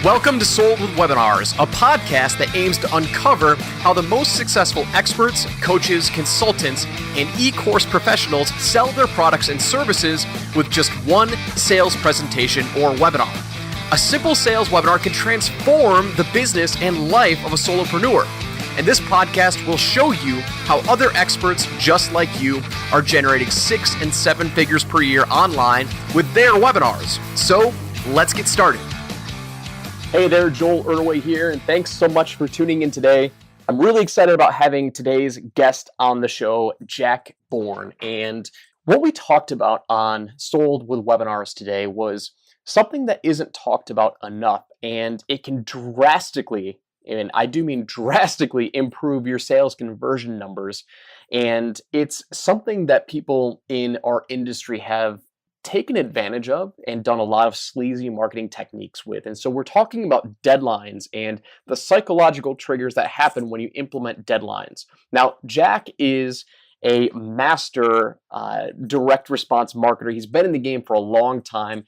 Welcome to Sold with Webinars, a podcast that aims to uncover how the most successful experts, coaches, consultants, and e-course professionals sell their products and services with just one sales presentation or webinar. A simple sales webinar can transform the business and life of a solopreneur. And this podcast will show you how other experts just like you are generating 6 and 7 figures per year online with their webinars. So let's get started. Hey there, Joel Erdway here, and thanks so much for tuning in today. I'm really excited about having today's guest on the show, Jack Bourne. And what we talked about on Sold with Webinars today was something that isn't talked about enough, and it can drastically, and I do mean drastically, improve your sales conversion numbers. And it's something that people in our industry have taken advantage of and done a lot of sleazy marketing techniques with. And so we're talking about deadlines and the psychological triggers that happen when you implement deadlines. Now, Jack is a master direct response marketer. He's been in the game for a long time.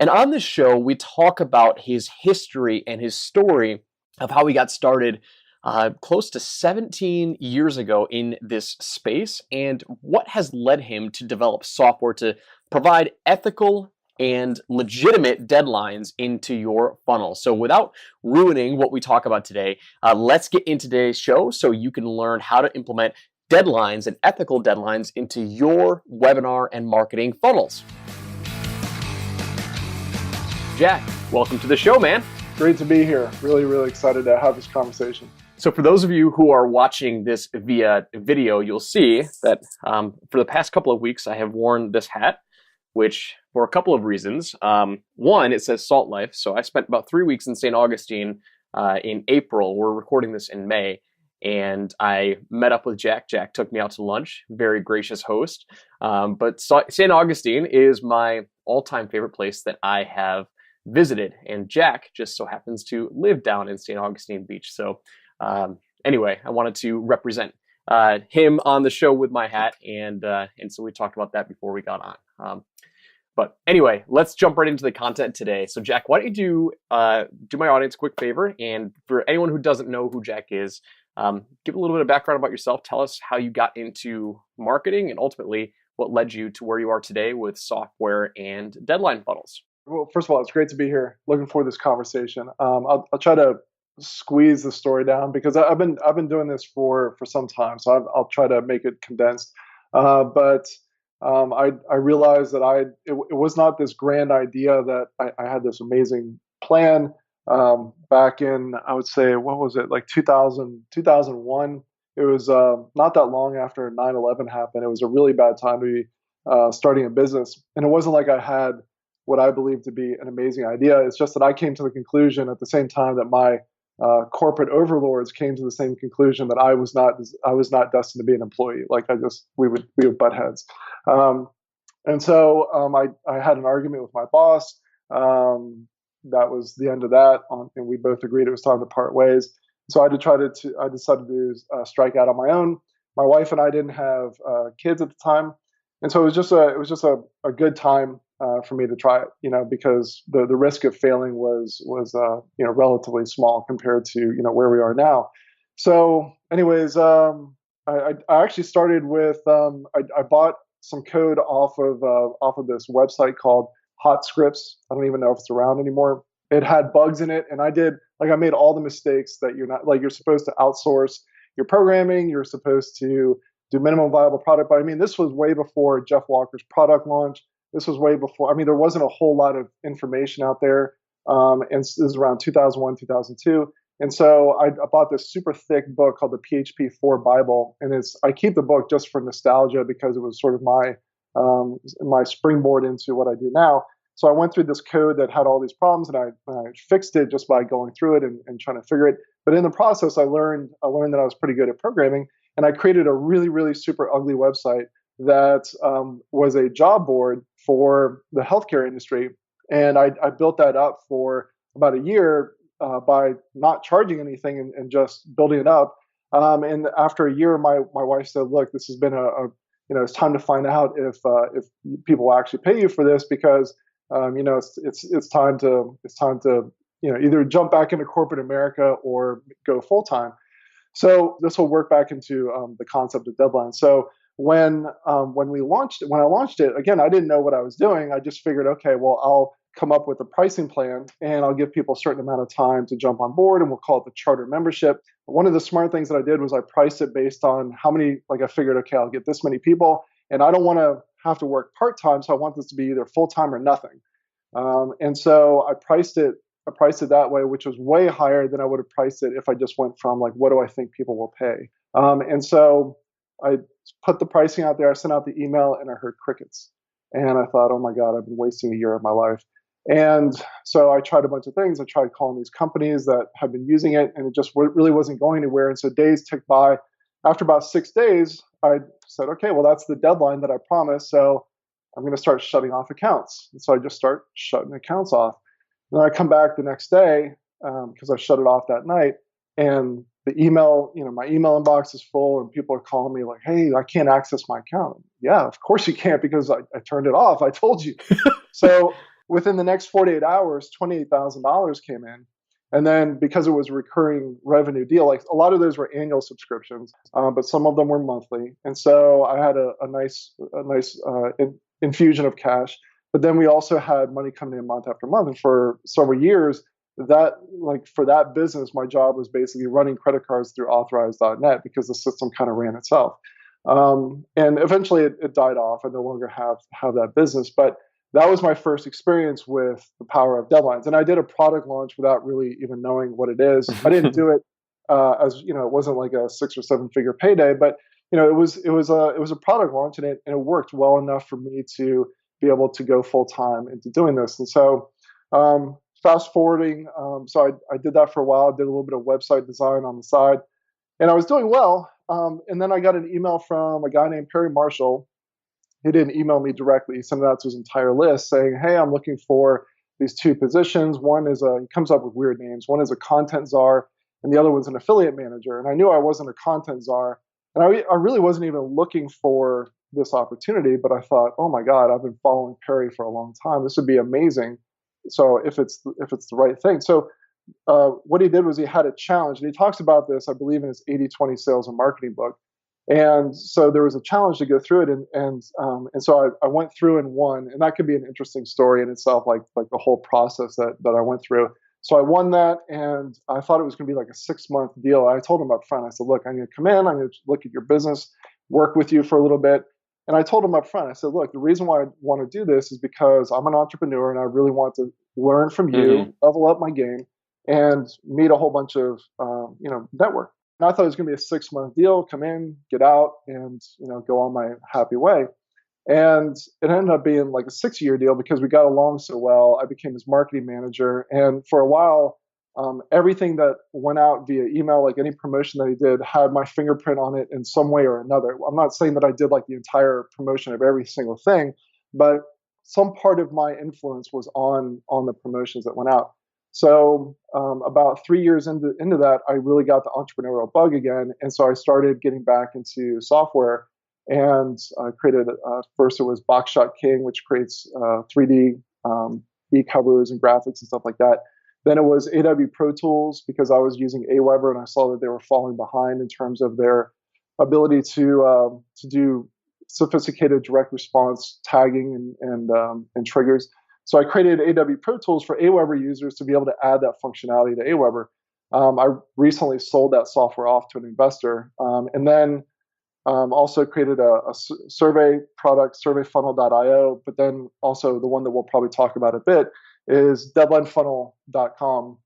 And on this show, we talk about his history and his story of how he got started close to 17 years ago in this space and what has led him to develop software to provide ethical and legitimate deadlines into your funnel. So without ruining what we talk about today, let's get into today's show so you can learn how to implement deadlines and ethical deadlines into your webinar and marketing funnels. Jack, welcome to the show, man. Great to be here. Really excited to have this conversation. So for those of you who are watching this via video, you'll see that for the past couple of weeks, I have worn this hat, which for a couple of reasons. One, it says Salt Life. So I spent about 3 weeks in St. Augustine in April. We're recording this in May. And I met up with Jack. Jack took me out to lunch, very gracious host. But St. Augustine is my all-time favorite place that I have visited. And Jack just so happens to live down in St. Augustine Beach. So anyway, I wanted to represent him on the show with my hat. And so we talked about that before we got on. But anyway, let's jump right into the content today. So Jack, why don't you do my audience a quick favor? And for anyone who doesn't know who Jack is, give a little bit of background about yourself. Tell us how you got into marketing and ultimately what led you to where you are today with software and deadline funnels. Well, first of all, it's great to be here. Looking forward to this conversation. I'll try to squeeze the story down because I've been doing this for some time, so I'll try to make it condensed. But I realized that it was not this grand idea that I had this amazing plan back in, I would say, what was it, like 2001. It was not that long after 9/11 happened. It was a really bad time to be starting a business. And it wasn't like I had what I believe to be an amazing idea. It's just that I came to the conclusion at the same time that my corporate overlords came to the same conclusion that I was not destined to be an employee. Like we would butt heads. And so I had an argument with my boss. That was the end of that, and we both agreed it was time to part ways. So I decided to strike out on my own. My wife and I didn't have kids at the time, and so it was just a good time for me to try it, because the risk of failing was relatively small compared to where we are now. So, anyways, I actually started with I bought some code off of this website called Hot Scripts. I don't even know if it's around anymore. It had bugs in it, and I made all the mistakes that you're supposed to outsource your programming. You're supposed to do minimum viable product. But I mean, this was way before Jeff Walker's product launch. This was way before. I mean, there wasn't a whole lot of information out there. And this is around 2001, 2002. And so I bought this super thick book called the PHP 4 Bible. And I keep the book just for nostalgia because it was sort of my springboard into what I do now. So I went through this code that had all these problems, and I fixed it just by going through it and trying to figure it. But in the process, I learned that I was pretty good at programming. And I created a really super ugly website that was a job board for the healthcare industry. And I built that up for about a year by not charging anything and just building it up. And after a year, my wife said, "Look, this has been it's time to find out if people will actually pay you for this because it's time to either jump back into corporate America or go full time. So this will work back into the concept of deadline. So when I launched it, again, I didn't know what I was doing. I just figured, okay, well, I'll come up with a pricing plan and I'll give people a certain amount of time to jump on board, and we'll call it the charter membership. One of the smart things that I did was I priced it based on how many, like I figured, okay, I'll get this many people, and I don't want to have to work part-time, so I want this to be either full-time or nothing. And so I priced it that way, which was way higher than I would have priced it if I just went from like, what do I think people will pay? And so I put the pricing out there, I sent out the email, and I heard crickets. And I thought, oh my God, I've been wasting a year of my life. And so I tried a bunch of things. I tried calling these companies that had been using it, and it just really wasn't going anywhere. And so days ticked by. After about 6 days, I said, okay, well, that's the deadline that I promised. So I'm going to start shutting off accounts. And so I just start shutting accounts off. And then I come back the next day because I shut it off that night. And the email, my email inbox is full, and people are calling me like, hey, I can't access my account. Yeah, of course you can't, because I turned it off. I told you. So within the next 48 hours, $28,000 came in. And then because it was a recurring revenue deal, like a lot of those were annual subscriptions, but some of them were monthly. And so I had a nice infusion of cash. But then we also had money coming in month after month. And for several years, for that business, my job was basically running credit cards through authorize.net because the system kind of ran itself. And eventually it died off. I no longer have that business. But that was my first experience with the power of deadlines. And I did a product launch without really even knowing what it is. I didn't do it it wasn't like a 6 or 7 figure payday, but it was a product launch, and it worked well enough for me to be able to go full time into doing this. And so fast forwarding, so I did that for a while. I did a little bit of website design on the side, and I was doing well. And then I got an email from a guy named Perry Marshall. He didn't email me directly. He sent it out to his entire list saying, hey, I'm looking for these 2 positions. One is he comes up with weird names. One is a content czar, and the other one's an affiliate manager. And I knew I wasn't a content czar. And I really wasn't even looking for this opportunity, but I thought, oh my God, I've been following Perry for a long time. This would be amazing. So if it's the right thing. So what he did was he had a challenge, and he talks about this, I believe, in his 80-20 sales and marketing book. And so there was a challenge to go through it, and so I went through and won, and that could be an interesting story in itself, like the whole process that I went through. So I won that, and I thought it was going to be like a 6-month deal. I told him up front, I said, look, I'm going to come in, I'm going to look at your business, work with you for a little bit. And I told him up front, I said, look, the reason why I want to do this is because I'm an entrepreneur and I really want to learn from you, level up my game, and meet a whole bunch of, network. And I thought it was going to be a 6-month deal, come in, get out, and, go on my happy way. And it ended up being like a 6-year deal because we got along so well. I became his marketing manager. And for a while, everything that went out via email, like any promotion that he did, had my fingerprint on it in some way or another. I'm not saying that I did like the entire promotion of every single thing, but some part of my influence was on the promotions that went out. So about 3 years into that, I really got the entrepreneurial bug again. And so I started getting back into software, and created, first it was Boxshot King, which creates 3D e-covers and graphics and stuff like that. Then it was AW Pro Tools, because I was using Aweber and I saw that they were falling behind in terms of their ability to do sophisticated direct response tagging and triggers. So I created AW Pro Tools for Aweber users to be able to add that functionality to Aweber. I recently sold that software off to an investor, and then also created a survey product, surveyfunnel.io. But then also the one that we'll probably talk about a bit is deadlinefunnel.com,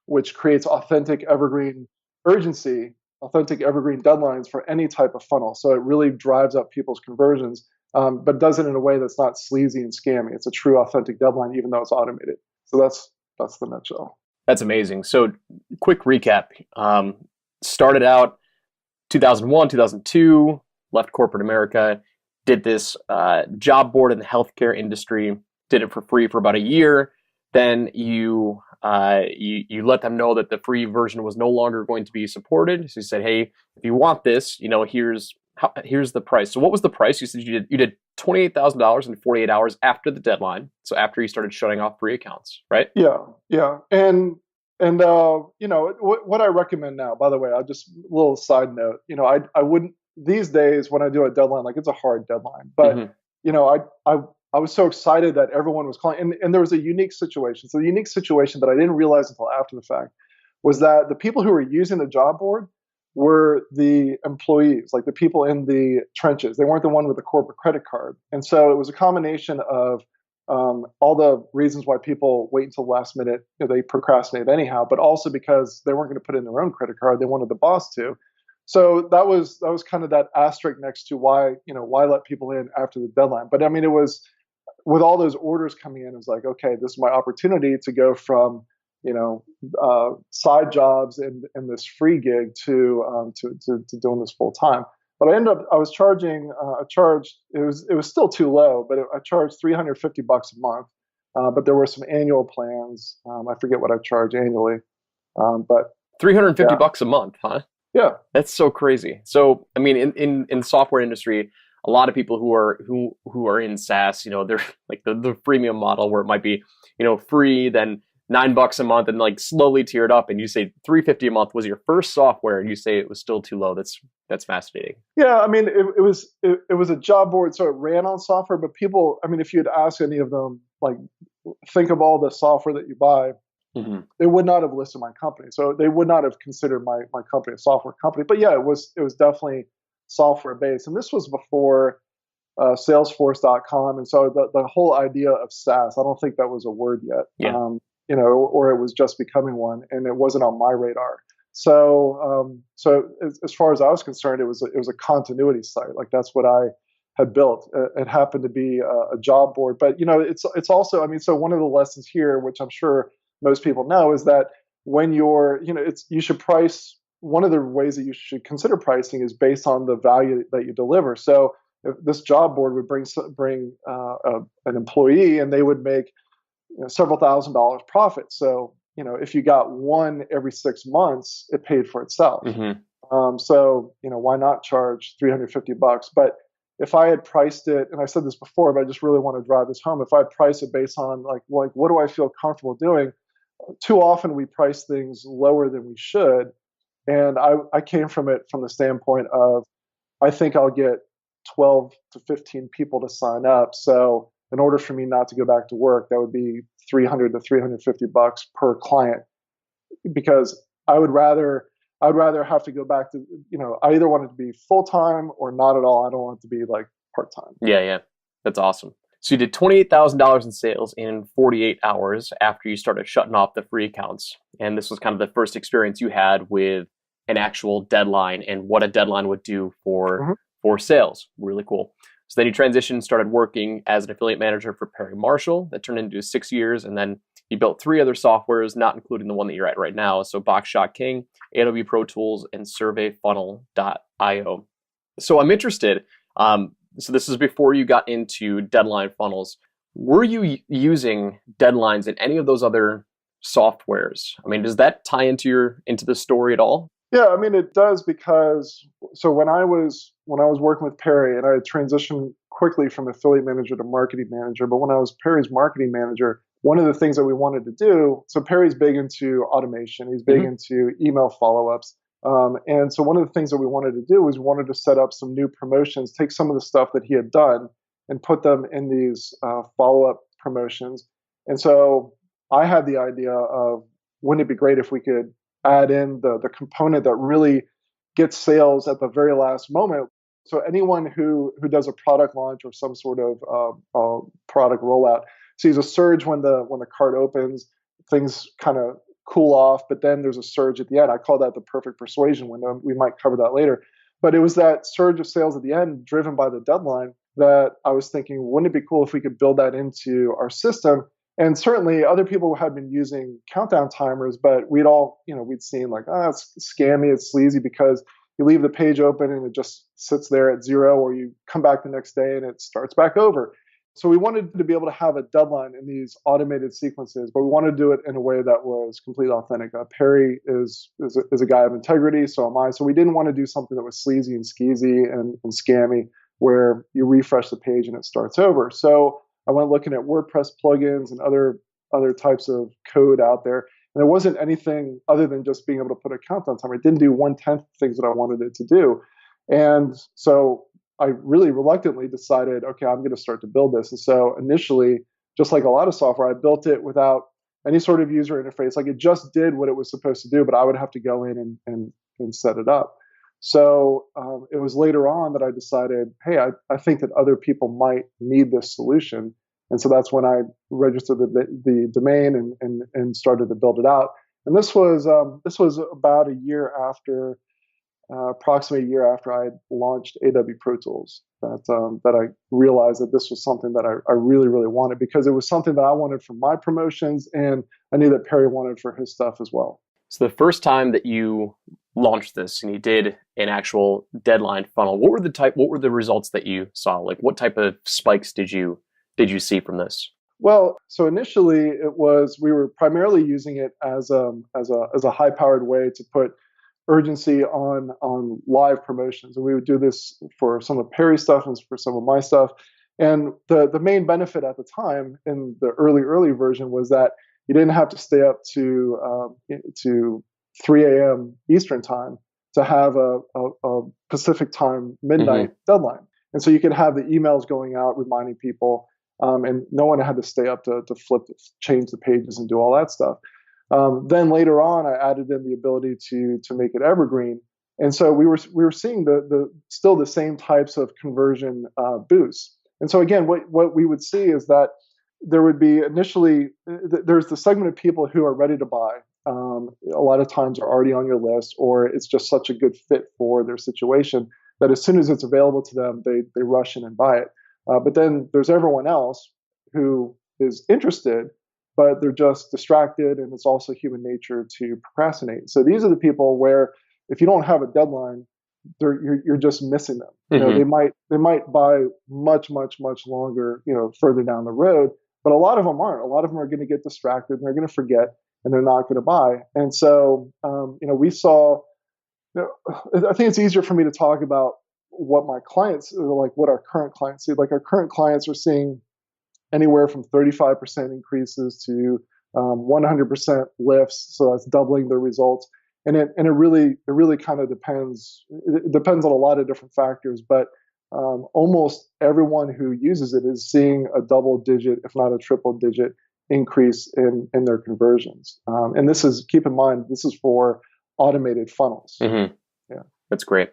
which creates authentic evergreen urgency, authentic evergreen deadlines for any type of funnel. So it really drives up people's conversions, but does it in a way that's not sleazy and scammy. It's a true authentic deadline, even though it's automated. So that's the nutshell. That's amazing. So quick recap. Started out 2001, 2002, left corporate America, did this job board in the healthcare industry, did it for free for about a year. Then you let them know that the free version was no longer going to be supported. So you said, hey, if you want this, here's the price. So what was the price? You said you did $28,000 in 48 hours after the deadline. So after you started shutting off free accounts, right? Yeah, yeah. And you know, what I recommend now, by the way, I'll just a little side note, you know, I wouldn't these days when I do a deadline, like it's a hard deadline, but you know, I was so excited that everyone was calling, and there was a unique situation. So the unique situation that I didn't realize until after the fact was that the people who were using the job board were the employees, like the people in the trenches. They weren't the one with the corporate credit card. And so it was a combination of all the reasons why people wait until the last minute, you know, they procrastinate anyhow, but also because they weren't going to put in their own credit card. They wanted the boss to. So that was kind of that asterisk next to why, you know, why let people in after the deadline. But I mean, it was with all those orders coming in, it was like, okay, this is my opportunity to go from, you know, side jobs and this free gig to doing this full time. But I was charging, it was still too low, but I charged $350 a month. But there were some annual plans. I forget what I charge annually. But $350 a month, huh? Yeah. That's so crazy. So, I mean, in the software industry, a lot of people who are in SaaS, you know, they're like the freemium model where it might be, you know, free, then $9 a month, and like slowly tiered up. And you say $350 a month was your first software, and you say it was still too low. That's fascinating. Yeah, I mean, it was a job board, so it ran on software. But people, I mean, if you'd ask any of them, like, think of all the software that you buy, they would not have listed my company. So they would not have considered my company a software company. But yeah, it was definitely software based, and this was before Salesforce.com, and so the whole idea of SaaS, I don't think that was a word yet. Yeah. You know, or it was just becoming one, and it wasn't on my radar. So, as far as I was concerned, it was a continuity site. Like that's what I had built. It happened to be a job board, but you know, it's also, I mean, so one of the lessons here, which I'm sure most people know, is that when you're, you know, you should price. One of the ways that you should consider pricing is based on the value that you deliver. So, if this job board would bring an employee, and they would make, you know, several $1,000s profit. So, you know, if you got one every 6 months, it paid for itself. So, you know, why not charge $350? But if I had priced it, and I said this before, but I just really want to drive this home. If I price it based on like what do I feel comfortable doing? Too often we price things lower than we should. And I came from the standpoint of, I think I'll get 12 to 15 people to sign up. So in order for me not to go back to work, that would be $300 to $350 per client, because I would rather have to go back to, you know, I either want it to be full time or not at all. I don't want it to be like part time. Yeah, that's awesome. So you did $28,000 in sales in 48 hours after you started shutting off the free accounts, and this was kind of the first experience you had with an actual deadline and what a deadline would do for sales. Really cool. So then you transitioned, started working as an affiliate manager for Perry Marshall. That turned into 6 years, and then you built 3 other softwares, not including the one that you're at right now. So Boxshot King, AW Pro Tools, and SurveyFunnel.io. So I'm interested. So this is before you got into deadline funnels. Were you using deadlines in any of those other softwares? I mean, does that tie into the story at all? Yeah, I mean, it does, because so when I was working with Perry, and I had transitioned quickly from affiliate manager to marketing manager, but when I was Perry's marketing manager, one of the things that we wanted to do, so Perry's big into automation, he's big into email follow-ups. And so one of the things that we wanted to do was we wanted to set up some new promotions, take some of the stuff that he had done and put them in these follow-up promotions. And so I had the idea of, wouldn't it be great if we could add in the component that really gets sales at the very last moment. So anyone who does a product launch or some sort of product rollout sees a surge when the cart opens, things kind of cool off, but then there's a surge at the end. I call that the perfect persuasion window. We might cover that later. But it was that surge of sales at the end driven by the deadline that I was thinking, wouldn't it be cool if we could build that into our system? And certainly other people had been using countdown timers, but we'd seen like, it's scammy, it's sleazy, because you leave the page open and it just sits there at 0, or you come back the next day and it starts back over. So we wanted to be able to have a deadline in these automated sequences, but we wanted to do it in a way that was completely authentic. Perry is a guy of integrity, so am I. So we didn't want to do something that was sleazy and skeezy and scammy. where you refresh the page and it starts over. So I went looking at WordPress plugins and other types of code out there. And there wasn't anything other than just being able to put a countdown timer. It didn't do 1/10 things that I wanted it to do. And so I really reluctantly decided, okay, I'm going to start to build this. And so initially, just like a lot of software, I built it without any sort of user interface. Like it just did what it was supposed to do, but I would have to go in and set it up. So it was later on that I decided, hey, I think that other people might need this solution. And so that's when I registered the domain and started to build it out. And this was about approximately a year after I had launched AW Pro Tools that I realized that this was something that I really, really wanted, because it was something that I wanted for my promotions, and I knew that Perry wanted for his stuff as well. So the first time that you launched this and you did an actual deadline funnel, what were the results that you saw? Like what type of spikes did you see from this? Well, so initially we were primarily using it as a high-powered way to put urgency on live promotions. And we would do this for some of Perry's stuff and for some of my stuff. And the main benefit at the time in the early version was that you didn't have to stay up to 3 a.m. Eastern time to have a Pacific time midnight deadline. And so you could have the emails going out reminding people, and no one had to stay up to change the pages and do all that stuff. Then later on, I added in the ability to make it evergreen, and so we were seeing still the same types of conversion boosts. And so again, what we would see is that there would be initially there's the segment of people who are ready to buy. A lot of times are already on your list, or it's just such a good fit for their situation that as soon as it's available to them, they rush in and buy it. But then there's everyone else who is interested, but they're just distracted, and it's also human nature to procrastinate. So these are the people where if you don't have a deadline, you're just missing them. You know, they might buy much longer, further down the road, but a lot of them aren't. A lot of them are going to get distracted, and they're going to forget, and they're not going to buy. And so, we saw. I think it's easier for me to talk about what my clients, like what our current clients see. Like our current clients are seeing anywhere from 35% increases to 100% lifts. So that's doubling their results. And it really kind of depends. It depends on a lot of different factors, but almost everyone who uses it is seeing a double-digit, if not a triple-digit, increase in their conversions. And this is, keep in mind, this is for automated funnels. Yeah, that's great.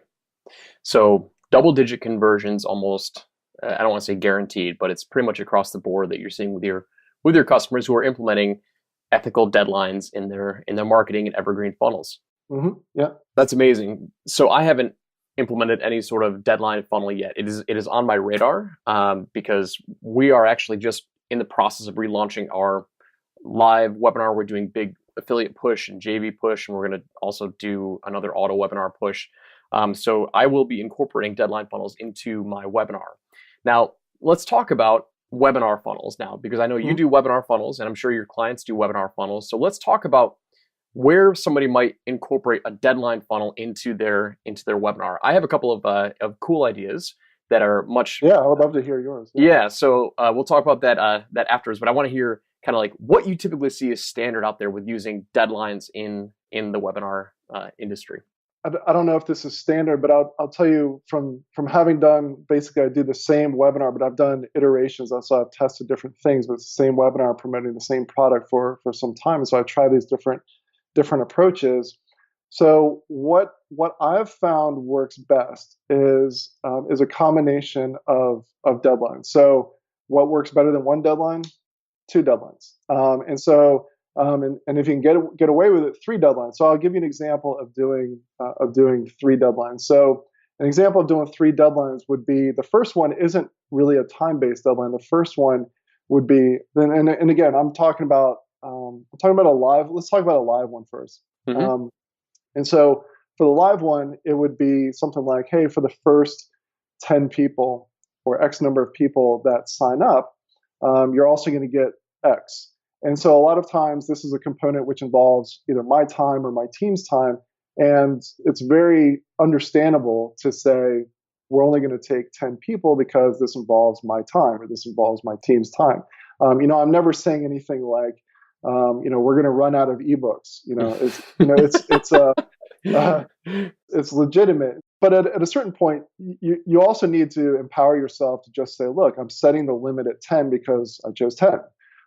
So double-digit conversions, almost. I don't want to say guaranteed, but it's pretty much across the board that you're seeing with your customers who are implementing ethical deadlines in their marketing and evergreen funnels. Yeah, that's amazing. So I haven't implemented any sort of deadline funnel yet. It is on my radar because we are actually just in the process of relaunching our live webinar. We're doing big affiliate push and JV push, and we're going to also do another auto webinar push. So I will be incorporating deadline funnels into my webinar. Now, let's talk about webinar funnels now, because I know you do webinar funnels, and I'm sure your clients do webinar funnels. So let's talk about where somebody might incorporate a deadline funnel into their webinar. I have a couple of cool ideas that are much. Yeah, I would love to hear yours. Yeah, so we'll talk about that afterwards. But I want to hear kind of like what you typically see as standard out there with using deadlines in the webinar industry. I don't know if this is standard, but I'll tell you from having done, basically I do the same webinar, but I've done iterations. So I've tested different things, but it's the same webinar promoting the same product for some time. And so I try these different approaches. So what I've found works best is a combination of deadlines. So what works better than one deadline? 2 deadlines. And if you can get away with it, 3 deadlines. So I'll give you an example of doing 3 deadlines. So an example of doing 3 deadlines would be, the first one isn't really a time-based deadline. The first one would be, and again, I'm talking about a live. Let's talk about a live one first. And so for the live one, it would be something like, hey, for the first 10 people or X number of people that sign up, you're also going to get X. And so a lot of times this is a component which involves either my time or my team's time. And it's very understandable to say, we're only going to take 10 people because this involves my time or this involves my team's time. I'm never saying anything like, we're going to run out of ebooks. It's legitimate. But at a certain point, you also need to empower yourself to just say, look, I'm setting the limit at 10 because I chose 10.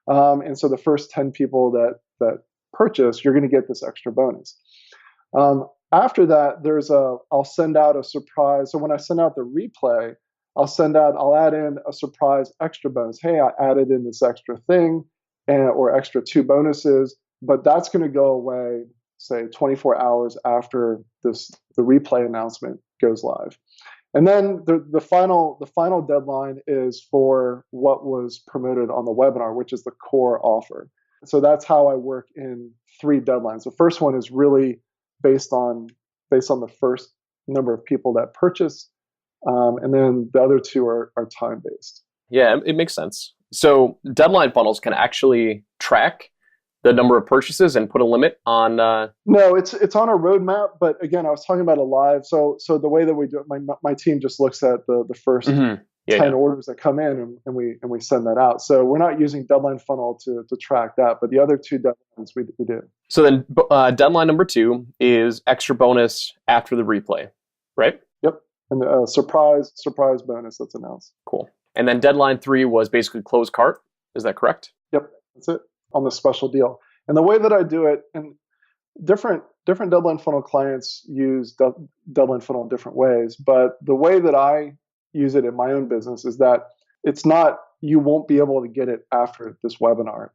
And so the first 10 people that purchase, you're going to get this extra bonus. After that, I'll send out a surprise. So when I send out the replay, I'll add in a surprise extra bonus. Hey, I added in this extra thing or extra 2 bonuses, but that's going to go away, say 24 hours after the replay announcement goes live. And then the final deadline is for what was promoted on the webinar, which is the core offer. So that's how I work in 3 deadlines. The first one is really based on the first number of people that purchase, and then the other 2 are time based. Yeah, it makes sense. So deadline funnels can actually track the number of purchases and put a limit on? No, it's on a roadmap. But again, I was talking about a live. So the way that we do it, my team just looks at the first 10 orders that come in, and we send that out. So we're not using Deadline Funnel to track that, but the other 2 deadlines we do. So then deadline number 2 is extra bonus after the replay, right? Yep, and surprise bonus that's announced. Cool. And then deadline 3 was basically close cart. Is that correct? Yep, that's it. On the special deal. And the way that I do it, and different Deadline Funnel clients use Deadline Funnel in different ways, but the way that I use it in my own business is that it's not, you won't be able to get it after this webinar.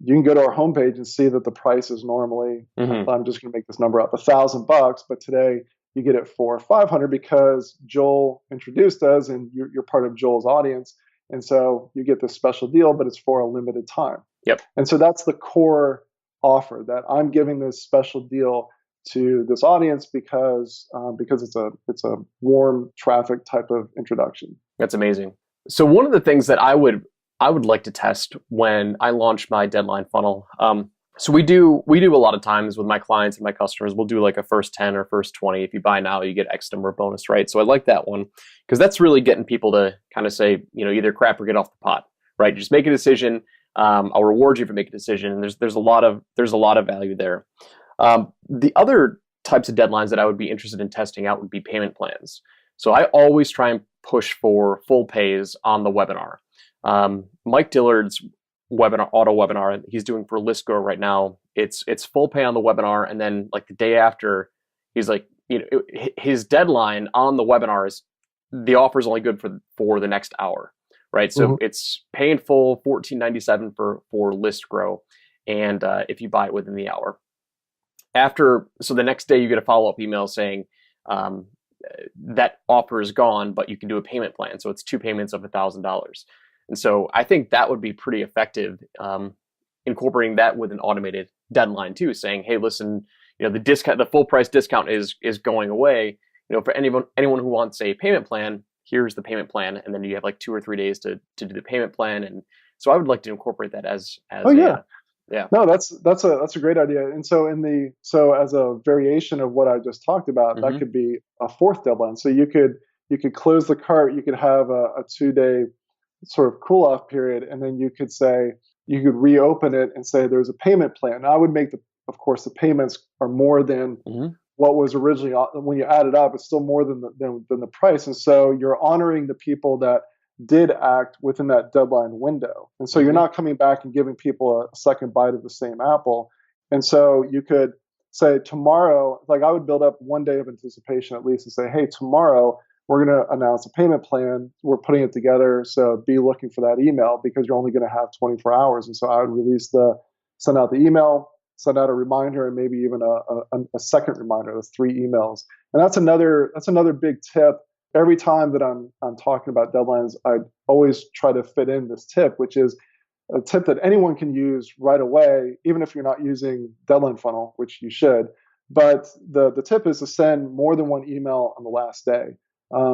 You can go to our homepage and see that the price is normally, I'm just going to make this number up, $1,000, but today you get it for $500 because Joel introduced us and you're part of Joel's audience. And so you get this special deal, but it's for a limited time. Yep. And so that's the core offer, that I'm giving this special deal to this audience because it's a warm traffic type of introduction. That's amazing. So one of the things that I would like to test when I launch my deadline funnel, so we do a lot of times with my clients and my customers, we'll do like a first 10 or first 20. If you buy now, you get X number of bonus, right? So I like that one because that's really getting people to kind of say, either crap or get off the pot, right? Just make a decision. I'll reward you for making a decision. And there's a lot of value there. The other types of deadlines that I would be interested in testing out would be payment plans. So I always try and push for full pays on the webinar. Mike Dillard's auto webinar he's doing for ListGo right now, it's full pay on the webinar, and then like the day after, he's like, his deadline on the webinar is the offer is only good for the next hour, right? So it's pay in full, $14.97 for ListGo, and if you buy it within the hour. So the next day you get a follow-up email saying that offer is gone, but you can do a payment plan. So it's 2 payments of $1,000. And so I think that would be pretty effective, incorporating that with an automated deadline too, saying, hey, listen, the full price discount is going away. For anyone who wants a payment plan, here's the payment plan, and then you have like 2 or 3 days to do the payment plan. And so I would like to incorporate that as yeah. No, that's a great idea. And so as a variation of what I just talked about, that could be a 4th deadline. So you could close the cart, you could have a 2-day sort of cool off period, and then you could reopen it and say there's a payment plan. Now, I would make of course the payments are more than what was originally, when you add it up, it's still more than the price. And so you're honoring the people that did act within that deadline window. And so you're not coming back and giving people a second bite of the same apple. And so you could say tomorrow, like I would build up 1 day of anticipation at least and say, hey, tomorrow we're going to announce a payment plan. We're putting it together. So be looking for that email because you're only going to have 24 hours. And so I would send out the email, send out a reminder, and maybe even a second reminder. That's 3 emails. And that's another big tip. Every time that I'm talking about deadlines, I always try to fit in this tip, which is a tip that anyone can use right away, even if you're not using Deadline Funnel, which you should. But the tip is to send more than 1 email on the last day.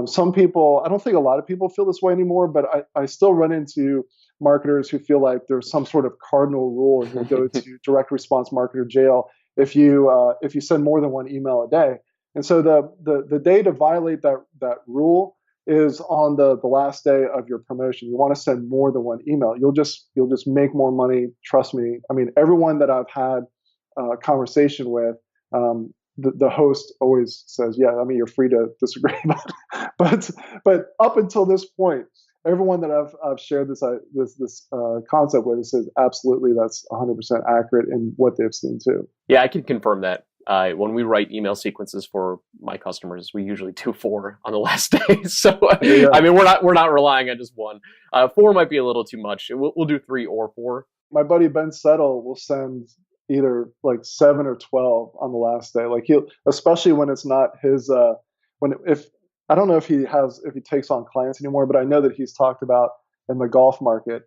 Some people, I don't think a lot of people feel this way anymore, but I still run into marketers who feel like there's some sort of cardinal rule and you'll go to direct response marketer jail if you send more than 1 email a day. And so the day to violate that rule is on the last day of your promotion. You want to send more than one email. You'll just make more money. Trust me. I mean, everyone that I've had a conversation with, the host always says, yeah, I mean, you're free to disagree, but up until this point, everyone that I've shared this concept with says absolutely that's 100% accurate in what they've seen too. Yeah, I can confirm that. When we write email sequences for my customers, we usually do 4 on the last day. So Yeah. I mean, we're not relying on just 1. 4 might be a little too much. We'll do 3 or 4. My buddy Ben Settle will send either like 7 or 12 on the last day. Like he'll, especially when it's not his. I don't know if he takes on clients anymore, but I know that he's talked about in the golf market.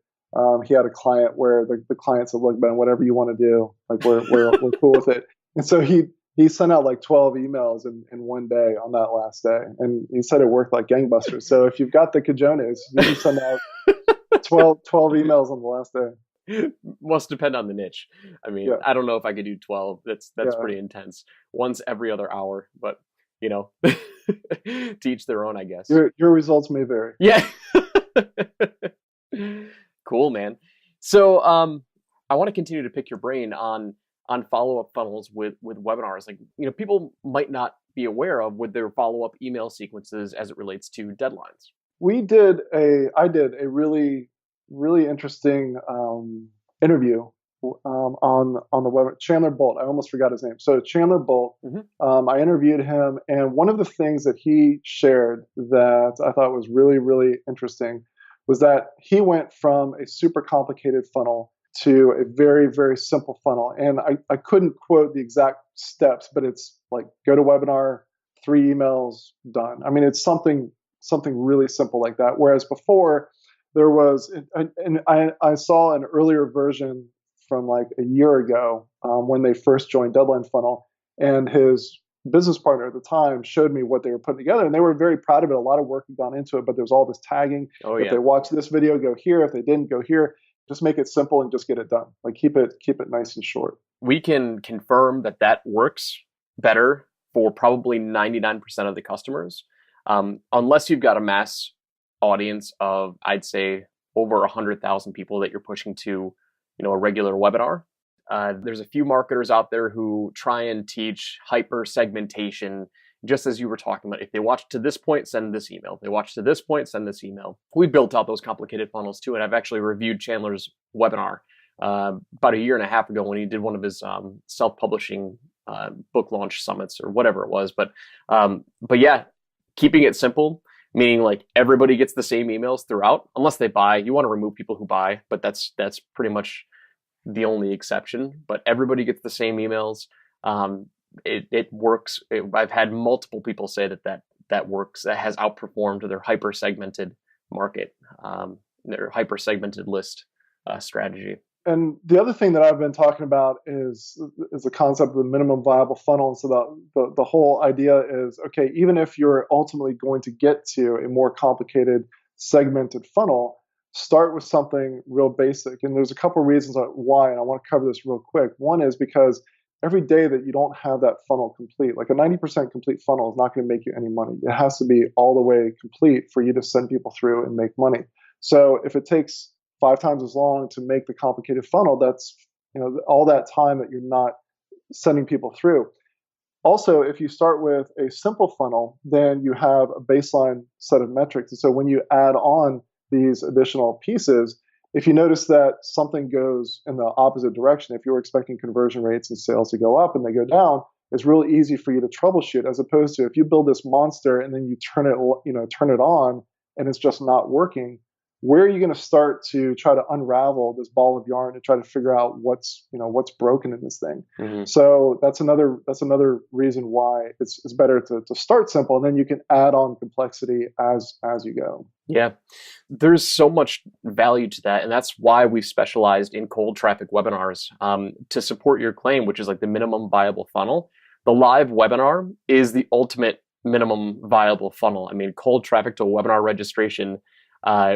He had a client where the client said, "Look, Ben, whatever you want to do, like we're cool with it." And so he sent out like 12 emails in one day on that last day, and he said it worked like gangbusters. So if you've got the cojones, you can send out 12 emails on the last day. Must depend on the niche. I mean, yeah. I don't know if I could do 12. That's pretty intense. Once every other hour, but you know, to each their own, I guess. Your results may vary. Yeah. Cool, man. So I want to continue to pick your brain on follow-up funnels with webinars. Like, you know, people might not be aware of with their follow-up email sequences as it relates to deadlines. I did a really interesting interview on the web. Chandler Bolt. I almost forgot his name. So Chandler Bolt. Mm-hmm. I interviewed him, and one of the things that he shared that I thought was really, really interesting was that he went from a super complicated funnel to a very, very simple funnel. And I couldn't quote the exact steps, but it's like go to webinar, 3 emails, done. I mean, it's something really simple like that. Whereas before there was, and I saw an earlier version from like a year ago when they first joined Deadline Funnel, and his business partner at the time showed me what they were putting together, and they were very proud of it. A lot of work had gone into it, but there was all this tagging. If they watch this video, go here. If they didn't, go here. Just make it simple and just get it done. Like keep it nice and short. We can confirm that works better for probably 99% of the customers, unless you've got a mass audience of, I'd say, over 100,000 people that you're pushing to, you know, a regular webinar. There's a few marketers out there who try and teach hyper segmentation, just as you were talking about. If they watch to this point, send this email. If they watch to this point, send this email. We built out those complicated funnels too, and I've actually reviewed Chandler's webinar about a year and a half ago when he did one of his self-publishing book launch summits or whatever it was. But yeah, keeping it simple, meaning like everybody gets the same emails throughout, unless they buy. You want to remove people who buy, but that's pretty much the only exception. But everybody gets the same emails. It works. I've had multiple people say that works. That has outperformed their hyper segmented market, their hyper segmented list strategy. And the other thing that I've been talking about is the concept of the minimum viable funnel. And so the whole idea is, okay, even if you're ultimately going to get to a more complicated segmented funnel, start with something real basic. And there's a couple of reasons why, and I want to cover this real quick. One is because every day that you don't have that funnel complete, like a 90% complete funnel is not going to make you any money. It has to be all the way complete for you to send people through and make money. So if it takes 5 times as long to make the complicated funnel, that's, you know, all that time that you're not sending people through. Also, if you start with a simple funnel, then you have a baseline set of metrics. And so when you add on these additional pieces, if you notice that something goes in the opposite direction, if you're expecting conversion rates and sales to go up and they go down, it's really easy for you to troubleshoot, as opposed to if you build this monster and then you turn it on and it's just not working. Where are you going to start to try to unravel this ball of yarn to try to figure out what's broken in this thing? Mm-hmm. So that's another reason why it's better to start simple, and then you can add on complexity as you go. Yeah, there's so much value to that, and that's why we've specialized in cold traffic webinars to support your claim, which is like the minimum viable funnel. The live webinar is the ultimate minimum viable funnel. I mean, cold traffic to webinar registration.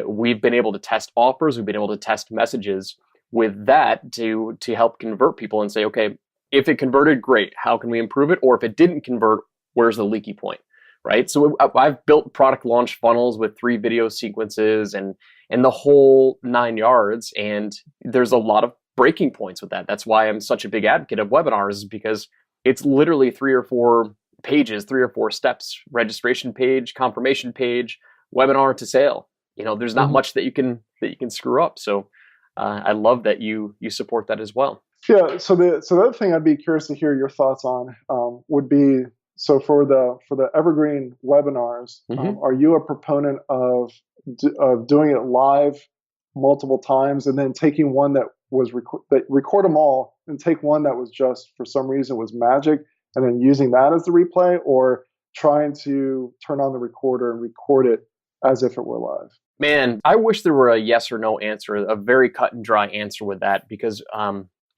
We've been able to test offers. We've been able to test messages with that to help convert people and say, okay, if it converted, great. How can we improve it? Or if it didn't convert, Where's the leaky point, right? So I've built product launch funnels with 3 video sequences and the whole 9 yards. And there's a lot of breaking points with that. That's why I'm such a big advocate of webinars, because it's literally 3 or 4 pages, 3 or 4 steps: registration page, confirmation page, webinar to sale. There's not much that you can screw up. So I love that you support that as well. Yeah. So the other thing I'd be curious to hear your thoughts on would be, so for the evergreen webinars, are you a proponent of doing it live multiple times and then taking one that was record them all and take one that was just for some reason was magic and then using that as the replay, or trying to turn on the recorder and record it as if it were live? Man, I wish there were a yes or no answer, a very cut and dry answer with that, because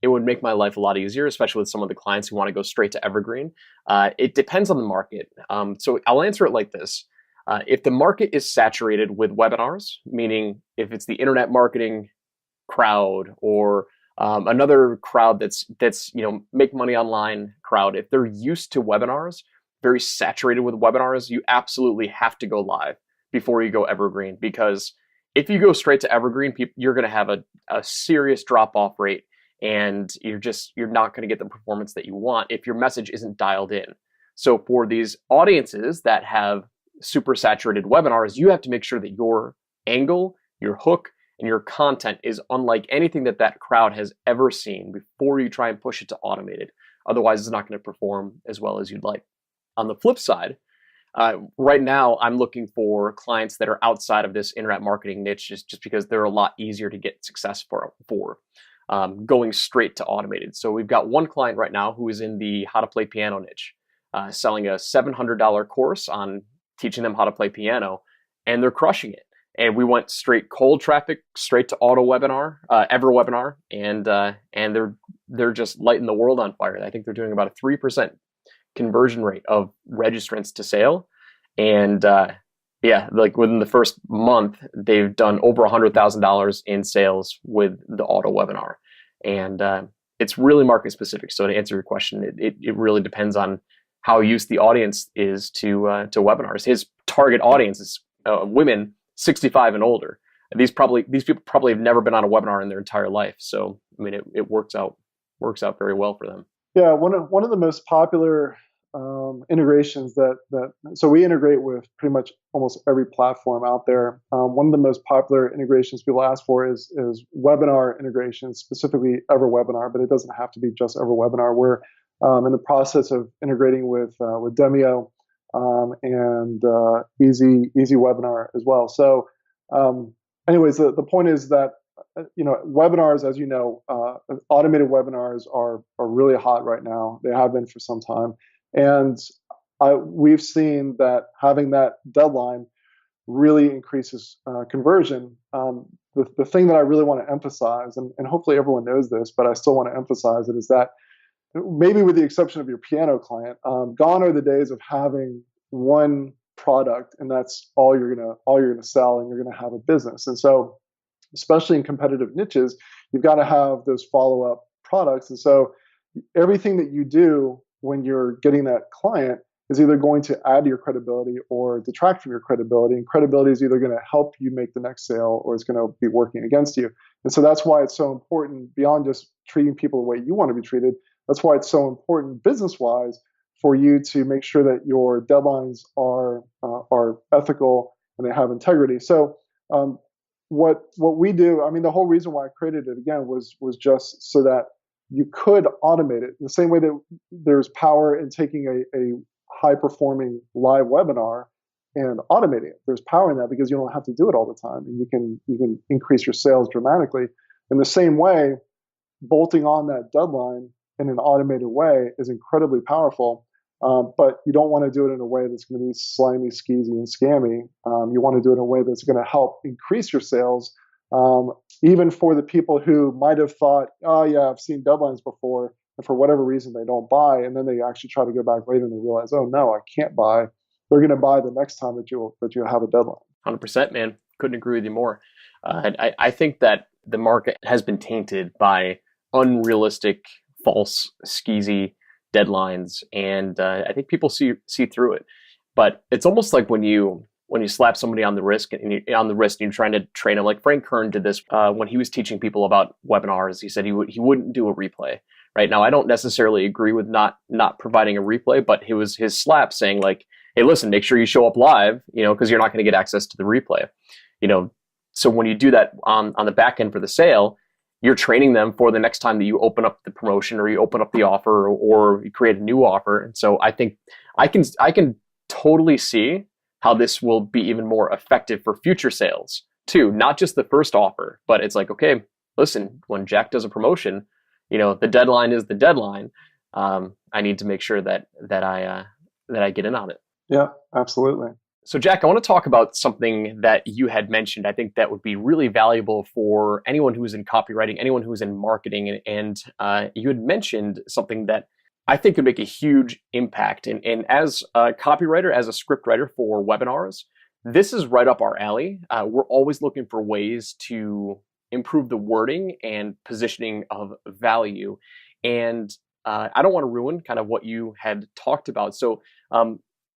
it would make my life a lot easier, especially with some of the clients who want to go straight to evergreen. It depends on the market. So I'll answer it like this. If the market is saturated with webinars, meaning if it's the internet marketing crowd or another crowd that's make money online crowd, if they're used to webinars, very saturated with webinars, you absolutely have to go live before you go evergreen, because if you go straight to evergreen, you're going to have a serious drop-off rate, and you're not going to get the performance that you want if your message isn't dialed in. So for these audiences that have super saturated webinars, you have to make sure that your angle, your hook, and your content is unlike anything that crowd has ever seen before you try and push it to automated. Otherwise, it's not going to perform as well as you'd like. On the flip side, right now, I'm looking for clients that are outside of this internet marketing niche, just because they're a lot easier to get success for going straight to automated. So we've got one client right now who is in the how to play piano niche, selling a $700 course on teaching them how to play piano, and they're crushing it. And we went straight cold traffic, straight to auto webinar, EverWebinar, and they're just lighting the world on fire. I think they're doing about a 3% conversion rate of registrants to sale. And like within the first month, they've done over $100,000 in sales with the auto webinar. And it's really market specific. So to answer your question, it really depends on how used the audience is to webinars. His target audience is women 65 and older. These people probably have never been on a webinar in their entire life. So I mean, it works out very well for them. Yeah, one of the most popular integrations so we integrate with pretty much almost every platform out there. One of the most popular integrations people ask for is webinar integration, specifically EverWebinar, but it doesn't have to be just EverWebinar. We're in the process of integrating with Demio and Easy Webinar as well. So, anyways, the point is that webinars, as you know, automated webinars are really hot right now. They have been for some time, and we've seen that having that deadline really increases conversion. The thing that I really want to emphasize, and hopefully everyone knows this, but I still want to emphasize it, is that maybe with the exception of your piano client, gone are the days of having one product and that's all you're gonna sell and you're gonna have a business. And so, especially in competitive niches, you've got to have those follow-up products. And so, everything that you do when you're getting that client is either going to add to your credibility or detract from your credibility. And credibility is either going to help you make the next sale or it's going to be working against you. And so that's why it's so important, beyond just treating people the way you want to be treated. That's why it's so important business-wise for you to make sure that your deadlines are ethical and they have integrity. So what we do, I mean, the whole reason why I created it again was just so that you could automate it. The same way that there's power in taking a high-performing live webinar and automating it. There's power in that because you don't have to do it all the time, and you can increase your sales dramatically. In the same way, bolting on that deadline in an automated way is incredibly powerful, but you don't want to do it in a way that's going to be slimy, skeezy, and scammy. You want to do it in a way that's going to help increase your sales, even for the people who might have thought, oh yeah, I've seen deadlines before, and for whatever reason they don't buy, and then they actually try to go back later and they realize, oh no, I can't buy. They're going to buy the next time that you have a deadline. 100%, man. Couldn't agree with you more. I think that the market has been tainted by unrealistic, false, skeezy deadlines, and I think people see through it. But it's almost like when you slap somebody on the wrist and you're trying to train them. Like Frank Kern did this when he was teaching people about webinars. He said he wouldn't do a replay. Right now, I don't necessarily agree with not providing a replay, but it was his slap saying like, "Hey, listen, make sure you show up live, because you're not going to get access to the replay." So when you do that on the back end for the sale, you're training them for the next time that you open up the promotion or you open up the offer or you create a new offer. And so I think I can totally see how this will be even more effective for future sales too, not just the first offer, but it's like, okay, listen, when Jack does a promotion, the deadline is the deadline. I need to make sure that I get in on it. Yeah, absolutely. So Jack, I want to talk about something that you had mentioned. I think that would be really valuable for anyone who's in copywriting, anyone who's in marketing. And you had mentioned something that I think could make a huge impact. And as a copywriter, as a scriptwriter for webinars, this is right up our alley. We're always looking for ways to improve the wording and positioning of value. And I don't want to ruin kind of what you had talked about. So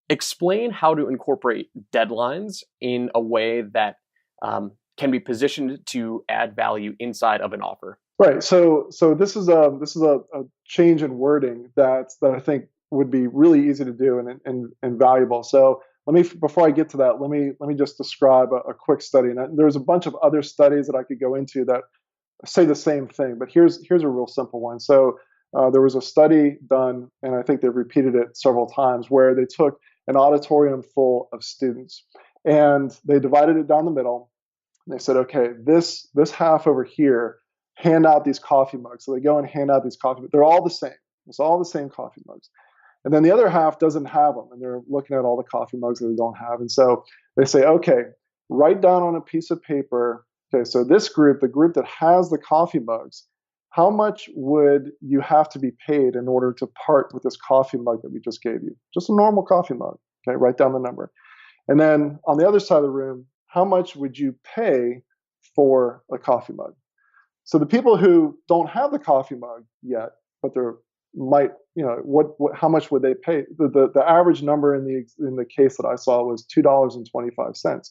explain how to incorporate deadlines in a way that can be positioned to add value inside of an offer. Right. So this is a change in wording that I think would be really easy to do and valuable. So before I get to that, let me just describe a quick study. And there's a bunch of other studies that I could go into that say the same thing, but here's a real simple one. So there was a study done, and I think they've repeated it several times, where they took an auditorium full of students and they divided it down the middle. And they said, okay, this half over here, hand out these coffee mugs. So they go and hand out these coffee mugs. They're all the same. It's all the same coffee mugs. And then the other half doesn't have them, and they're looking at all the coffee mugs that they don't have. And so they say, okay, write down on a piece of paper, okay, so this group, the group that has the coffee mugs, how much would you have to be paid in order to part with this coffee mug that we just gave you? Just a normal coffee mug. Okay, write down the number. And then on the other side of the room, how much would you pay for a coffee mug? So the people who don't have the coffee mug yet, but they might, how much would they pay? The average number in the case that I saw was $2.25.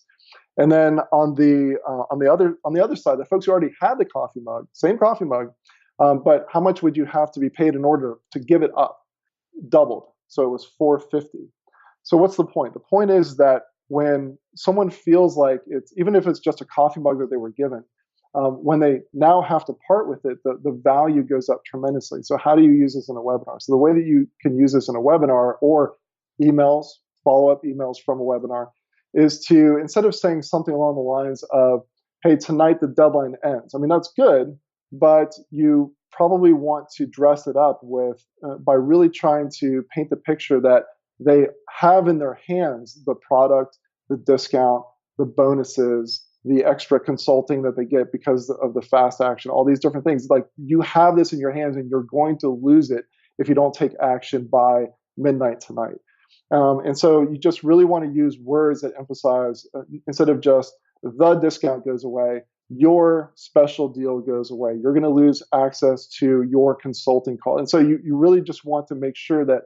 And then on the other side, the folks who already had the coffee mug, same coffee mug, but how much would you have to be paid in order to give it up? Doubled. So it was $4.50. So what's the point? The point is that when someone feels like even if it's just a coffee mug that they were given, when they now have to part with it, the value goes up tremendously. So how do you use this in a webinar? So the way that you can use this in a webinar or emails, follow-up emails from a webinar, is to, instead of saying something along the lines of, hey, tonight the deadline ends. I mean, that's good, but you probably want to dress it up with by really trying to paint the picture that they have in their hands the product, the discount, the bonuses, the extra consulting that they get because of the fast action, all these different things. Like, you have this in your hands and you're going to lose it if you don't take action by midnight tonight. And so you just really want to use words that emphasize, instead of just the discount goes away, your special deal goes away. You're going to lose access to your consulting call. And so you really just want to make sure that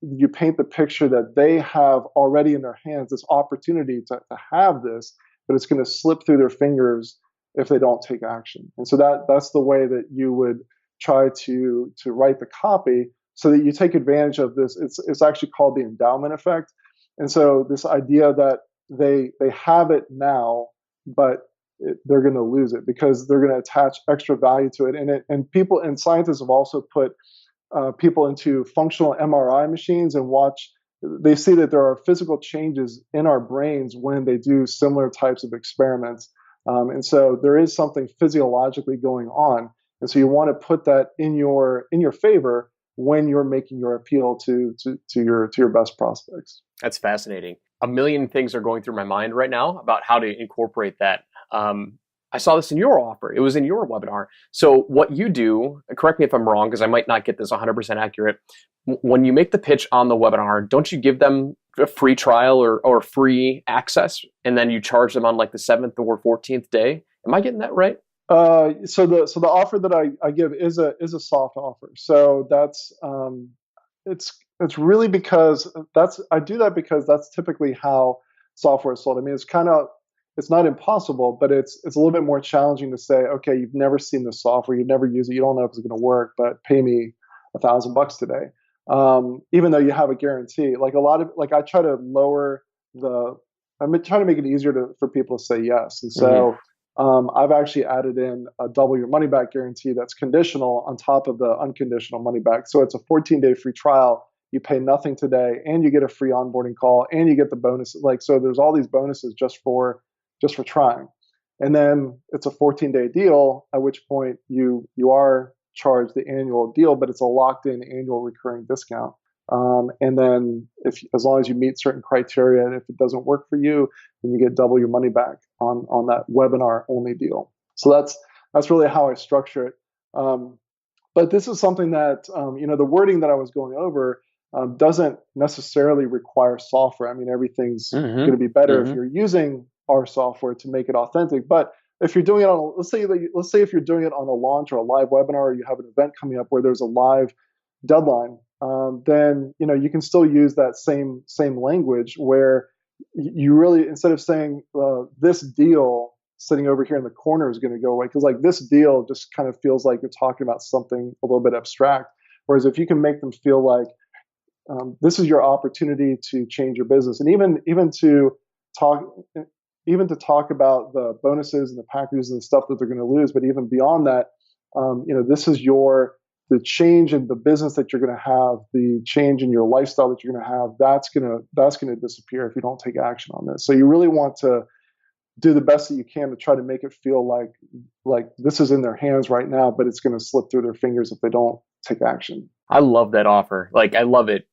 you paint the picture that they have already in their hands this opportunity to have this, but it's going to slip through their fingers if they don't take action. And so that's the way that you would try to write the copy, so that you take advantage of this. It's actually called the endowment effect. And so this idea that they have it now, but they're going to lose it because they're going to attach extra value to it. And people and scientists have also put people into functional MRI machines and they see that there are physical changes in our brains when they do similar types of experiments. And so there is something physiologically going on. And so you want to put that in your favor when you're making your appeal to your best prospects. That's fascinating. A million things are going through my mind right now about how to incorporate that. I saw this in your offer. It was in your webinar. So what you do, correct me if I'm wrong, because I might not get this 100% accurate. When you make the pitch on the webinar, don't you give them a free trial or free access, and then you charge them on like the 7th or 14th day? Am I getting that right? So the offer that I give is a soft offer. So that's it's really because I do that because that's typically how software is sold. I mean, it's not impossible, but it's a little bit more challenging to say, okay, you've never seen the software, you've never used it, you don't know if it's going to work, but pay me $1,000 today. Even though you have a guarantee, I try to lower I'm trying to make it easier for people to say yes. And so I've actually added in a double your money back guarantee that's conditional on top of the unconditional money back. So it's a 14-day free trial. You pay nothing today, and you get a free onboarding call, and you get the bonus. So there's all these bonuses just for trying. And then it's a 14-day deal, at which point you are charged the annual deal, but it's a locked-in annual recurring discount. And then as long as you meet certain criteria, and if it doesn't work for you, then you get double your money back on that webinar only deal. So that's really how I structure it. But this is something that, the wording that I was going over doesn't necessarily require software. I mean, everything's going to be better if you're using our software to make it authentic. But if you're doing it on, let's say if you're doing it on a launch or a live webinar, or you have an event coming up where there's a live deadline, then you can still use that same language where you really, instead of saying this deal sitting over here in the corner is going to go away, because like this deal just kind of feels like you're talking about something a little bit abstract. Whereas if you can make them feel like this is your opportunity to change your business, and even to talk about the bonuses and the packages and the stuff that they're going to lose, but even beyond that, this is the change in the business that you're going to have, the change in your lifestyle that you're going to have, that's going to disappear if you don't take action on this. So you really want to do the best that you can to try to make it feel like this is in their hands right now, but it's going to slip through their fingers if they don't take action. I love that offer. Like, I love it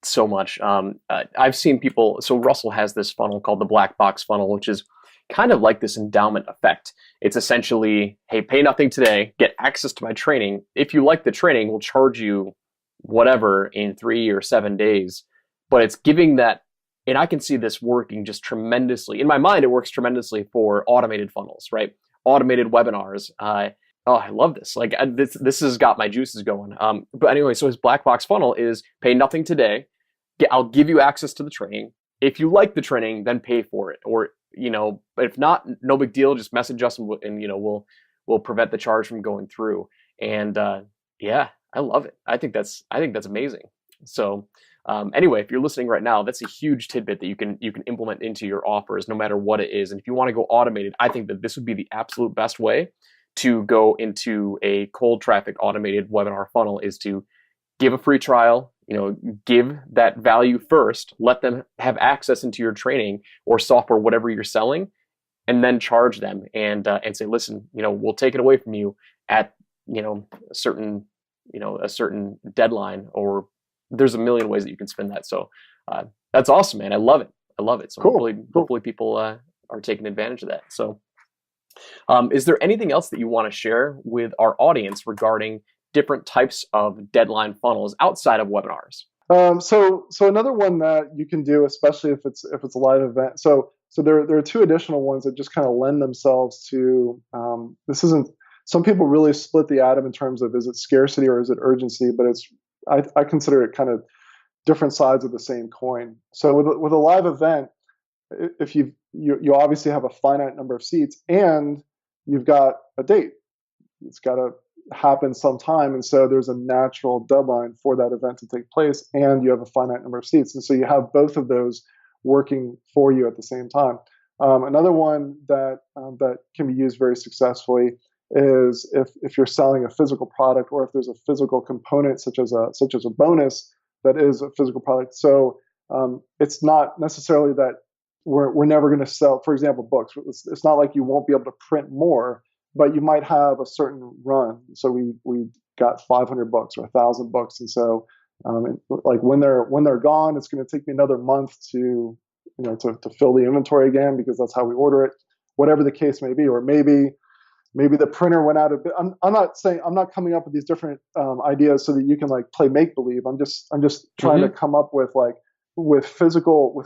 so much. I've seen people, so Russell has this funnel called the black box funnel, which is kind of like this endowment effect. It's essentially, hey, pay nothing today, get access to my training. If you like the training, we'll charge you whatever in 3 or 7 days. But it's giving that, and I can see this working just tremendously. In my mind, it works tremendously for automated funnels, right? Automated webinars. I love this. Like, this has got my juices going. But anyway, so his black box funnel is pay nothing today. I'll give you access to the training. If you like the training, then pay for it. Or, but if not, no big deal. Just message us and we'll prevent the charge from going through. And yeah, I love it. I think that's amazing. So anyway, if you're listening right now, that's a huge tidbit that you can implement into your offers, no matter what it is. And if you want to go automated, I think that this would be the absolute best way to go into a cold traffic automated webinar funnel, is to give a free trial, give that value first, let them have access into your training or software, whatever you're selling, and then charge them and say, listen, we'll take it away from you at, a certain deadline, or there's a million ways that you can spin that. So that's awesome, man. I love it. So cool. Hopefully people are taking advantage of that. So is there anything else that you want to share with our audience regarding different types of deadline funnels outside of webinars? So another one that you can do, especially if it's a live event. So there are two additional ones that just kind of lend themselves to. This isn't. Some people really split the atom in terms of, is it scarcity or is it urgency? But I consider it kind of different sides of the same coin. So with a live event, if you obviously have a finite number of seats and you've got a date, it's got to happen sometime, and so there's a natural deadline for that event to take place, and you have a finite number of seats, and so you have both of those working for you at the same time. Another one that can be used very successfully is if you're selling a physical product, or if there's a physical component such as a bonus that is a physical product. So it's not necessarily that we're never going to sell, for example, books. It's not like you won't be able to print more, but you might have a certain run. So we got 500 books or 1,000 books, and so like when they're gone, it's going to take me another month to fill the inventory again, because that's how we order it. Whatever the case may be, or maybe the printer went out of. I'm not coming up with these different ideas so that you can like play make believe. I'm just trying to come up with physical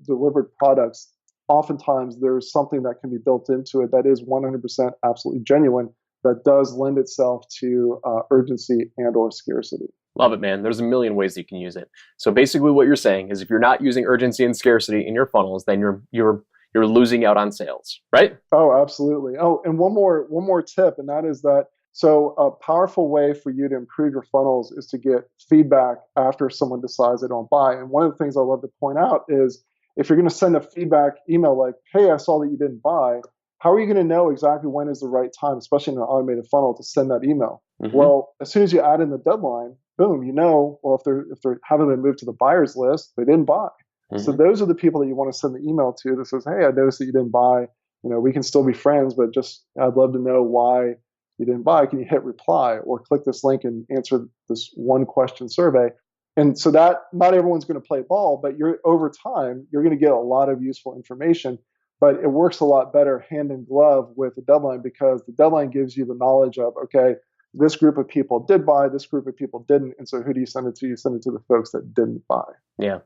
delivered products. Oftentimes there's something that can be built into it that is 100% absolutely genuine, that does lend itself to urgency and or scarcity. Love it, man. There's a million ways that you can use it. So basically what you're saying is if you're not using urgency and scarcity in your funnels, then you're losing out on sales, right? Oh, absolutely. Oh, and one more tip, and that is that so a powerful way for you to improve your funnels is to get feedback after someone decides they don't buy. And one of the things I love to point out is if you're going to send a feedback email like, "Hey, I saw that you didn't buy," how are you going to know exactly when is the right time, especially in an automated funnel, to send that email? Mm-hmm. Well, as soon as you add in the deadline, boom, well, if they haven't been moved to the buyer's list, they didn't buy. Mm-hmm. So those are the people that you want to send the email to that says, "Hey, I noticed that you didn't buy. We can still be friends, but I'd love to know why you didn't buy. Can you hit reply or click this link and answer this one question survey?" And so that not everyone's going to play ball, but over time, you're going to get a lot of useful information, but it works a lot better hand in glove with the deadline because the deadline gives you the knowledge of, okay, this group of people did buy, this group of people didn't. And so who do you send it to? You send it to the folks that didn't buy. Yeah.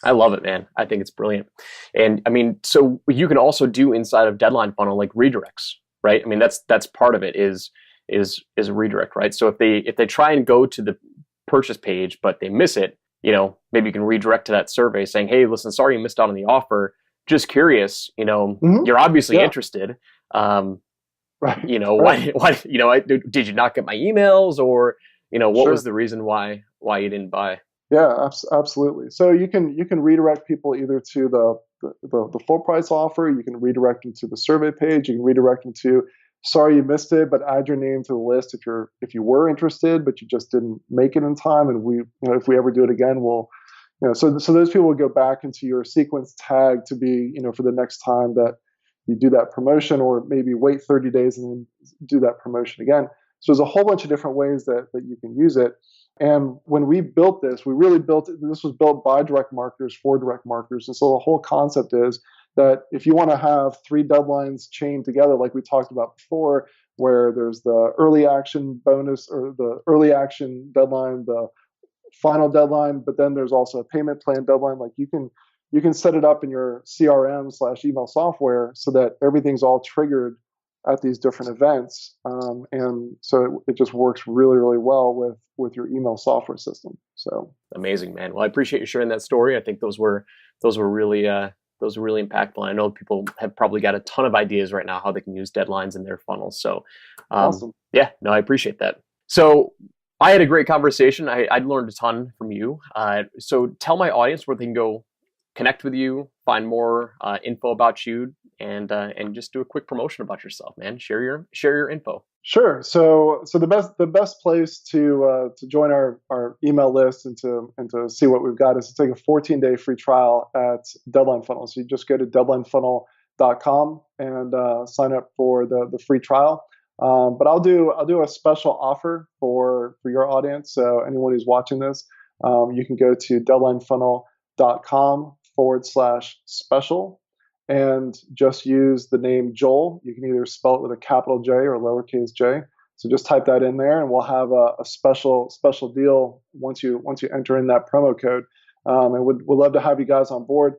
I love it, man. I think it's brilliant. And I mean, so you can also do inside of Deadline Funnel like redirects, right? I mean, that's part of it is a redirect, right? So if they try and go to the purchase page, but they miss it, maybe you can redirect to that survey saying, "Hey, listen, sorry you missed out on the offer. Just curious, Mm-hmm. you're obviously interested. Right. Why, did you not get my emails or, what Sure. was the reason why you didn't buy?" Yeah, absolutely. So you can redirect people either to the full price offer. You can redirect them to the survey page. You can redirect them to, "Sorry you missed it, but add your name to the list if you were interested, but you just didn't make it in time. And if we ever do it again, we'll." So those people will go back into your sequence tag to be for the next time that you do that promotion, or maybe wait 30 days and then do that promotion again. So there's a whole bunch of different ways that you can use it. And when we built this, we really built it. This was built by direct marketers for direct marketers. And so the whole concept is that if you want to have 3 deadlines chained together, like we talked about before, where there's the early action bonus or the early action deadline, the final deadline, but then there's also a payment plan deadline. Like you can set it up in your CRM/email software so that everything's all triggered at these different events, and so it just works really, really well with your email software system. So amazing, man. Well, I appreciate you sharing that story. I think those were really impactful. I know people have probably got a ton of ideas right now how they can use deadlines in their funnels. So awesome. Yeah, no, I appreciate that. So I had a great conversation. I learned a ton from you. So tell my audience where they can go connect with you, find more info about you, and just do a quick promotion about yourself, man. Share your info. Sure. So the best place to join our email list and to see what we've got is to take a 14-day free trial at Deadline Funnel. So you just go to deadlinefunnel.com and sign up for the free trial. But I'll do a special offer for your audience. So anyone who's watching this, you can go to deadlinefunnel.com/special and just use the name Joel. You can either spell it with a capital J or lowercase j. So just type that in there, and we'll have a special deal once you enter in that promo code. And we'd love to have you guys on board.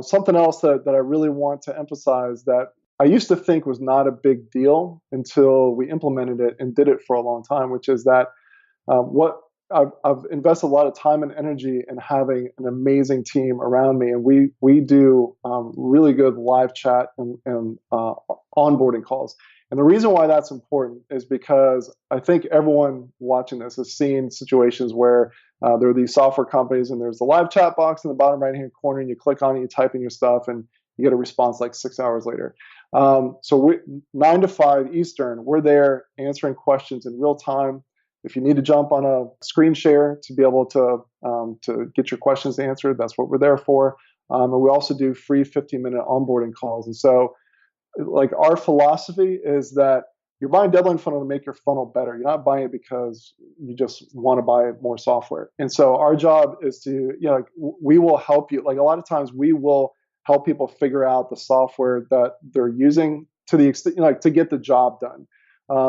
Something else that I really want to emphasize that I used to think was not a big deal until we implemented it and did it for a long time, which is that what I've invested a lot of time and energy in having an amazing team around me, and we do really good live chat and onboarding calls. And the reason why that's important is because I think everyone watching this has seen situations where there are these software companies and there's the live chat box in the bottom right-hand corner, and you click on it, you type in your stuff, and you get a response like 6 hours later. So 9 to 5 Eastern, we're there answering questions in real time. If you need to jump on a screen share to be able to get your questions answered, that's what we're there for. And we also do free 15-minute onboarding calls. And so, like, our philosophy is that you're buying Deadline Funnel to make your funnel better. You're not buying it because you just want to buy more software. And so our job is to, we will help you. Like, a lot of times we will help people figure out the software that they're using to the extent, to get the job done.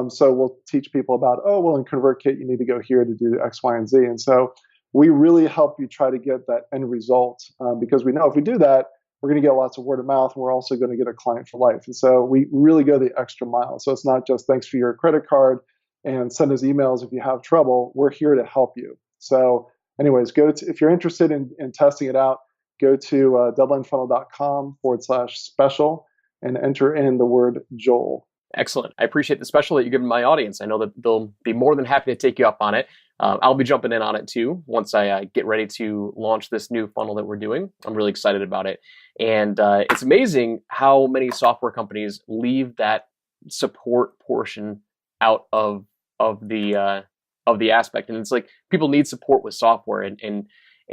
So we'll teach people about, in ConvertKit, you need to go here to do X, Y, and Z. And so we really help you try to get that end result because we know if we do that, we're going to get lots of word of mouth, and we're also going to get a client for life. And so we really go the extra mile. So it's not just thanks for your credit card and send us emails if you have trouble. We're here to help you. So anyways, if you're interested in testing it out, go to deadlinefunnel.com/special and enter in the word Joel. Excellent. I appreciate the special that you give my audience. I know that they'll be more than happy to take you up on it. I'll be jumping in on it too once I get ready to launch this new funnel that we're doing. I'm really excited about it. And it's amazing how many software companies leave that support portion out of the aspect. And it's like people need support with software.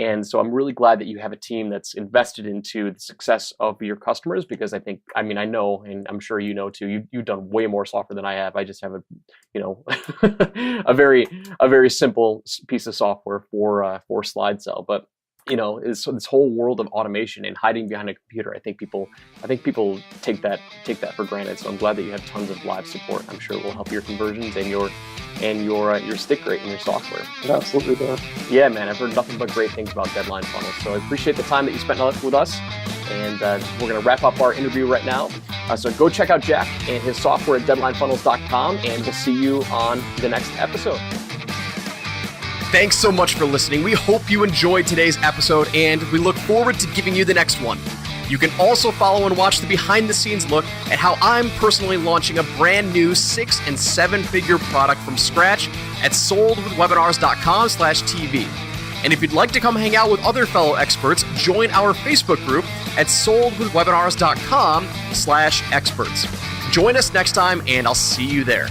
And so I'm really glad that you have a team that's invested into the success of your customers, because I know, and I'm sure you know too, you've done way more software than I have. I just have a very simple piece of software for SlideSell. But this whole world of automation and hiding behind a computer, I think people take that for granted. So I'm glad that you have tons of live support. I'm sure it will help your conversions and your stick rate in your software. It absolutely does. Yeah, man, I've heard nothing but great things about Deadline Funnels. So I appreciate the time that you spent with us. And we're going to wrap up our interview right now. So go check out Jack and his software at deadlinefunnels.com, and we'll see you on the next episode. Thanks so much for listening. We hope you enjoyed today's episode, and we look forward to giving you the next one. You can also follow and watch the behind-the-scenes look at how I'm personally launching a brand new 6- and 7-figure product from scratch at soldwithwebinars.com/TV. And if you'd like to come hang out with other fellow experts, join our Facebook group at soldwithwebinars.com/experts. Join us next time, and I'll see you there.